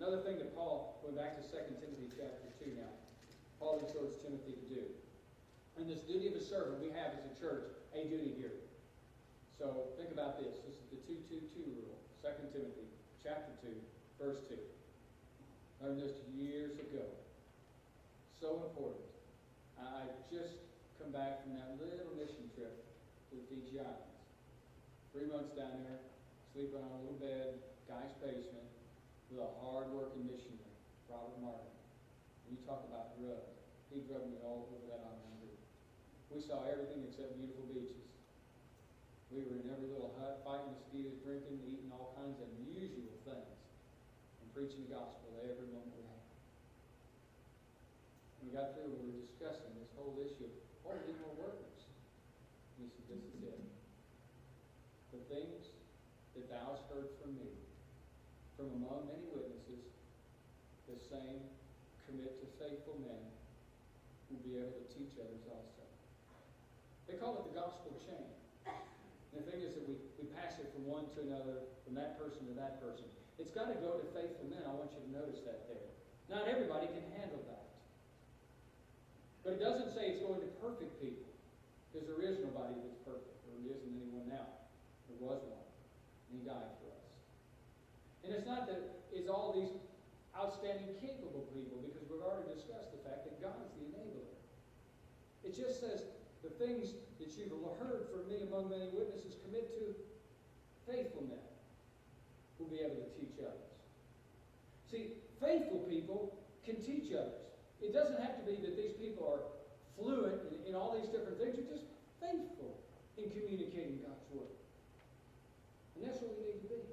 Another thing that Paul, going back to 2 Timothy chapter 2 now, Paul exhorts Timothy to do. And this duty of a servant we have as a church, a duty here. So think about this. This is the 2-2-2 rule. 2 Timothy chapter 2, verse 2. Learned this years ago. So important. I just come back from that little mission trip to the Fiji Islands. 3 months down there, sleeping on a little bed, guy's basement, with a hard-working missionary, Robert Martin. And you talk about drugs. He drugged me all over that island. We saw everything except beautiful beaches. We were in every little hut, fighting mosquitoes, drinking, eating all kinds of unusual things, and preaching the gospel every moment we had. When we got through, we were discussing this whole issue of, oh, we need more workers. And he said, this is it. The things that thou hast heard from me, from among many witnesses, the same commit to faithful men who will be able to teach others also. They call it the gospel chain. And the thing is that we pass it from one to another, from that person to that person. It's got to go to faithful men. I want you to notice that there. Not everybody can handle that. But it doesn't say it's going to perfect people, because there is nobody that's perfect. There isn't anyone now. There was one. And he died for us. And it's not that it's all these outstanding, capable people, because we've already discussed the fact that God is the enabler. It just says, the things that you've heard from me among many witnesses, commit to faithful men who will be able to teach others. See, faithful people can teach others. It doesn't have to be that these people are fluent in all these different things. They're just faithful in communicating God's word. And that's what we need to be.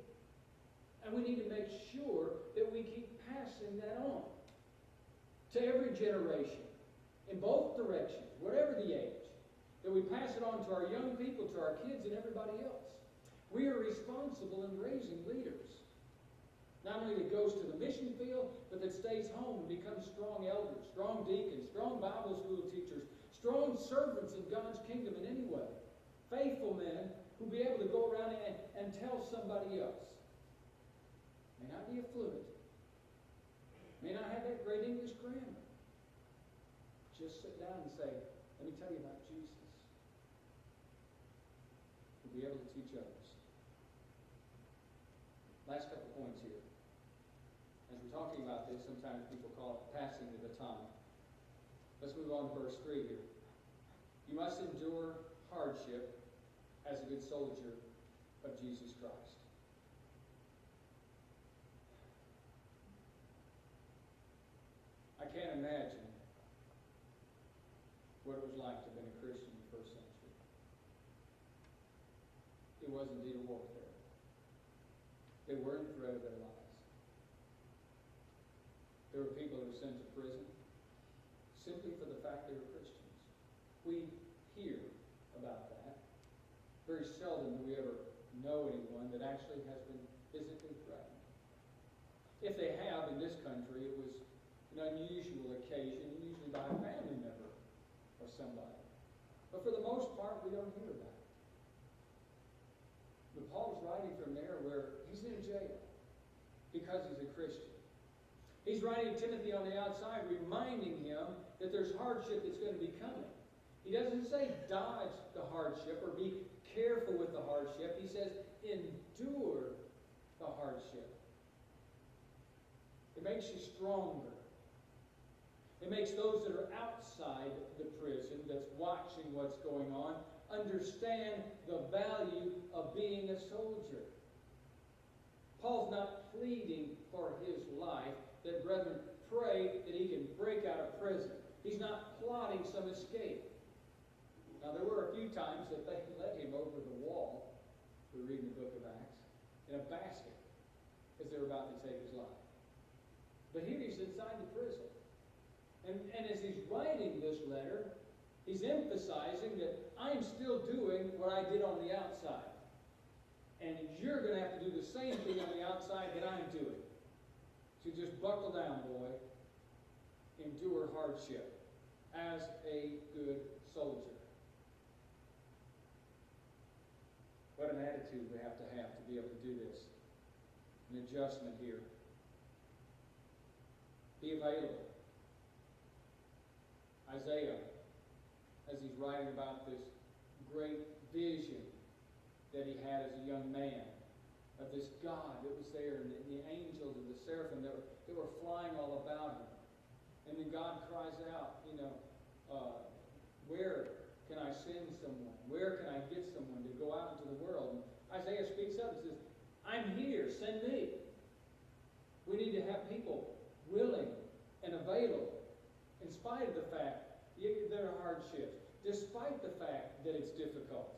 And we need to make sure that we keep passing that on to every generation, in both directions, whatever the age. That we pass it on to our young people, to our kids, and everybody else. We are responsible in raising leaders. Not only that goes to the mission field, but that stays home and becomes strong elders, strong deacons, strong Bible school teachers, strong servants in God's kingdom in any way. Faithful men who will be able to go around and tell somebody else. May not be a fluent. May not have that great English grammar. Just sit down and say, let me tell you about Jesus. We'll be able to teach others. Last couple points here. As we're talking about this, sometimes people call it passing the baton. Let's move on to verse 3 here. You must endure hardship as a good soldier of Jesus Christ. I can't imagine what it was like to have been a Christian in the first century. It was indeed a warfare. They were in threat of their lives. There were people who were sent to prison simply for the fact they were Christians. We hear about that. Very seldom do we ever know anyone that actually has been physically threatened. If they have in this country, it was an unusual occasion, usually by a family member or somebody. But for the most part, we don't hear about it. But Paul's writing from there where he's in jail because he's a Christian. He's writing to Timothy on the outside, reminding him that there's hardship that's going to be coming. He doesn't say dodge the hardship or be careful with the hardship. He says endure the hardship. It makes you stronger. It makes those that are outside the prison, that's watching what's going on, understand the value of being a soldier. Paul's not pleading for his life, that brethren pray that he can break out of prison. He's not plotting some escape. Now there were a few times that they led him over the wall, we read in the book of Acts, in a basket, as they were about to take his life. But here he's inside the prison. And as he's writing this letter, he's emphasizing that I am still doing what I did on the outside. And you're going to have to do the same thing on the outside that I'm doing. So just buckle down, boy. Endure hardship as a good soldier. What an attitude we have to be able to do this. An adjustment here. be available. Isaiah, as he's writing about this great vision that he had as a young man, of this God that was there, and the angels and the seraphim that were flying all about him. And then God cries out, where can I send someone? Where can I get someone to go out into the world? And Isaiah speaks up and says, I'm here, send me. We need to have people willing and available, in spite of the fact there are hardships, despite the fact that it's difficult.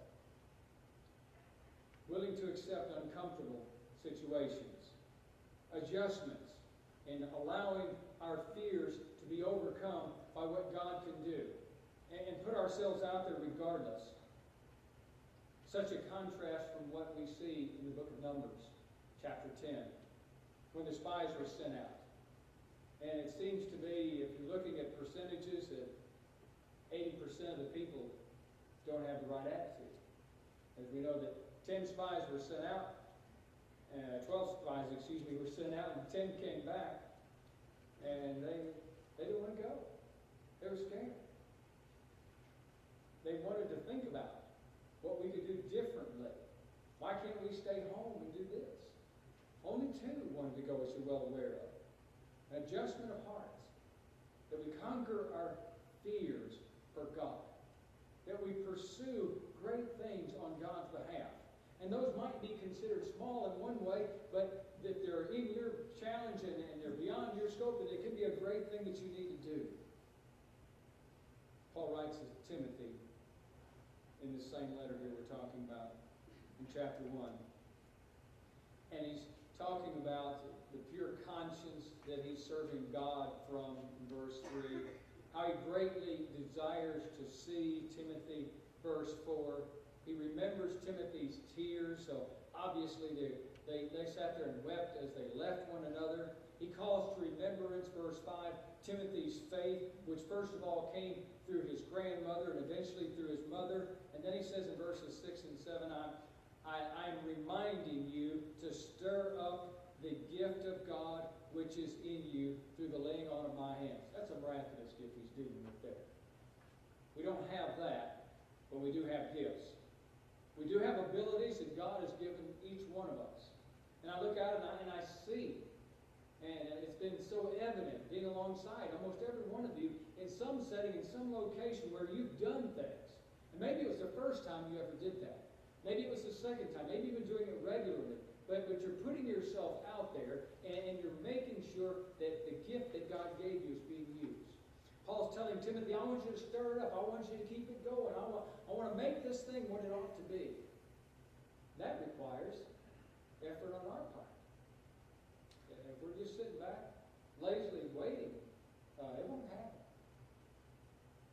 Willing to accept uncomfortable situations, adjustments, and allowing our fears to be overcome by what God can do, and put ourselves out there regardless. Such a contrast from what we see in the book of Numbers, chapter 10, when the spies were sent out. And it seems to be, if you're looking at percentages, that 80% of the people don't have the right attitude. As we know that 10 spies were sent out, 12 spies, were sent out, and 10 came back, and they didn't want to go. They were scared. They wanted to think about what we could do differently. Why can't we stay home and do this? Only 2 wanted to go, as you're well aware of. An adjustment of hearts. That we conquer our fears for God. That we pursue great things on God's behalf. And those might be considered small in one way, but that they're in your challenge and they're beyond your scope, and it could be a great thing that you need to do. Paul writes to Timothy in the same letter here we're talking about in chapter 1. And he's talking about the pure conscience that he's serving God from in verse 3. How he greatly desires to see Timothy, verse 4. He remembers Timothy's tears, so obviously they sat there and wept as they left one another. He calls to remembrance, verse 5, Timothy's faith, which first of all came through his grandmother and eventually through his mother. And then he says in verses 6 and 7, I'm reminding you to stir up the gift of God which is in you through the laying on of my hands. That's a miraculous gift he's dealing with there. We don't have that, but we do have gifts. We do have abilities that God has given each one of us. And I look out and I see, and it's been so evident being alongside almost every one of you in some setting, in some location where you've done things. And maybe it was the first time you ever did that. Maybe it was the second time. Maybe you've been doing it regularly. But you're putting yourself out there and you're making sure that the gift that God gave you is being used. Paul's telling Timothy, I want you to stir it up. I want you to keep it going. I want to make this thing what it ought to be. That requires effort on our part. If we're just sitting back, lazily waiting, it won't happen.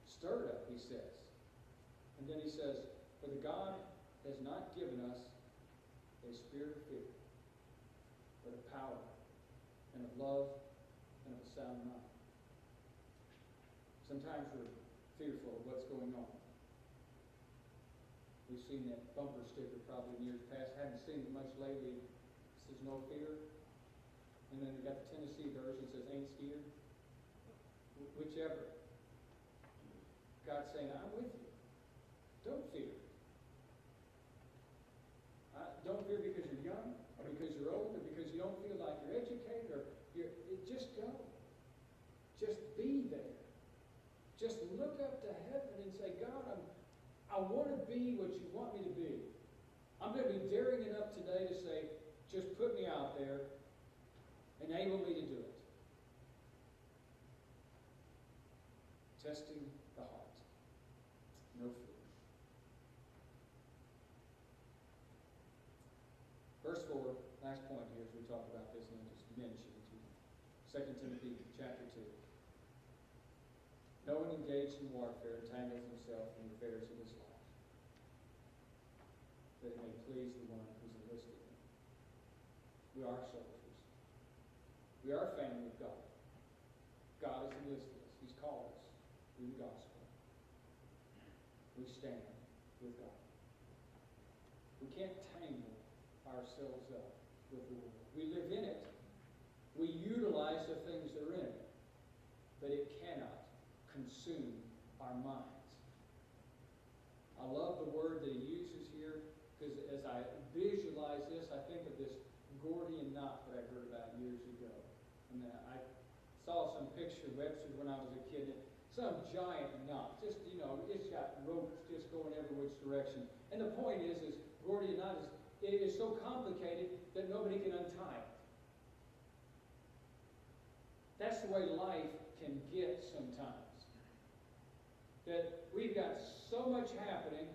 Stir it up, he says. And then he says, for the God has not given us a spirit of fear, but of power, and of love, and of a sound mind. Sometimes we're fearful of what's going on. We've seen that bumper sticker probably in years past. Haven't seen it much lately. It says no fear. And then they got the Tennessee version that says ain't scared. Whichever. God's saying, I'm with you. Don't fear. Don't fear because you're young, or because you're old, or because you don't feel like you're educated, or just go. Just be there. Just look up to heaven and say, God, I want to be what you want me to be. I'm going to be daring enough today to say, just put me out there, enable me to do it. Testing the heart. No fear. Verse 4, last point here as we talk about this, and I'll just mention it to you. 2 Timothy chapter 2. No one engaged in warfare entangles himself in the affairs of this life, that it may please the one who's enlisted him. We are soldiers. We are family of God. God has enlisted us. He's called us through the gospel. We stand with God. We can't tangle ourselves up with the world. We live in it. We utilize the things that are in it. but it cannot consume our minds. I love the word that he uses here, because as I visualize this, I think of this Gordian knot that I heard about years ago. And I saw some picture of Webster's when I was a kid. Some giant knot, just, it's got ropes just going every which direction. And the point is Gordian knot is so complicated that nobody can untie it. That's the way life can get sometimes. That we've got so much happening,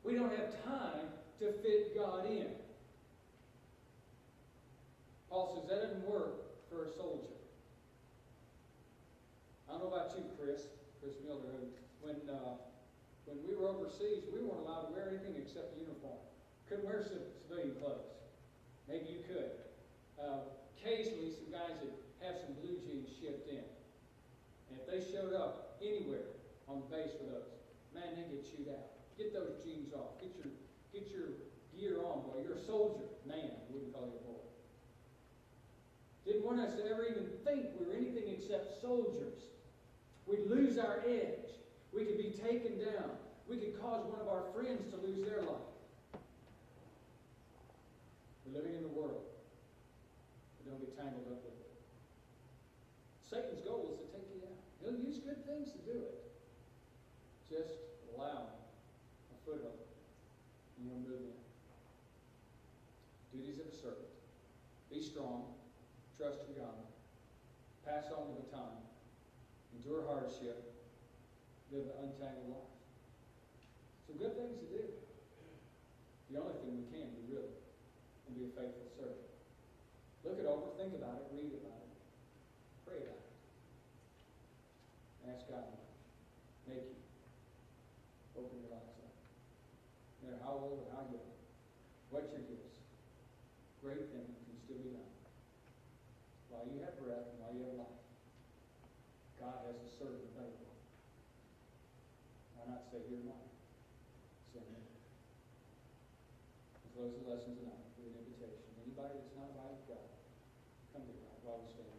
we don't have time to fit God in. Paul says that doesn't work for a soldier. I don't know about you, Chris Miller. When we were overseas, we weren't allowed to wear anything except a uniform. Couldn't wear civilian clothes. Maybe you could. Occasionally, some guys would have some blue jeans shipped in. And if they showed up anywhere on the base for those, man, they get chewed out. Get those jeans off. Get your gear on, boy. You're a soldier. Man, we wouldn't call you a boy. Didn't want us to ever even think we were anything except soldiers. We'd lose our edge. We could be taken down. We could cause one of our friends to lose their life. We're living in the world. We don't get tangled up with it. Satan's goal is to take you down. He'll use good things to do it. Just allow him a foothold, and you'll move in. Duties of a servant. Be strong. Trust your God. Pass on the baton. Endure hardship. Live an untangled life. Some good things to do. The only thing we can do, really, and be a faithful servant. Look it over, think about it, read about it, pray about it. Ask God to make you. Open your eyes up. No matter how old or how young, what your gifts, great things can still be done. While you have breath and while you have life, God has a servant available. Why not say, "Here am I"? Send me. To close the lesson tonight with an invitation. Anybody that's not right with God, come to God while we stand.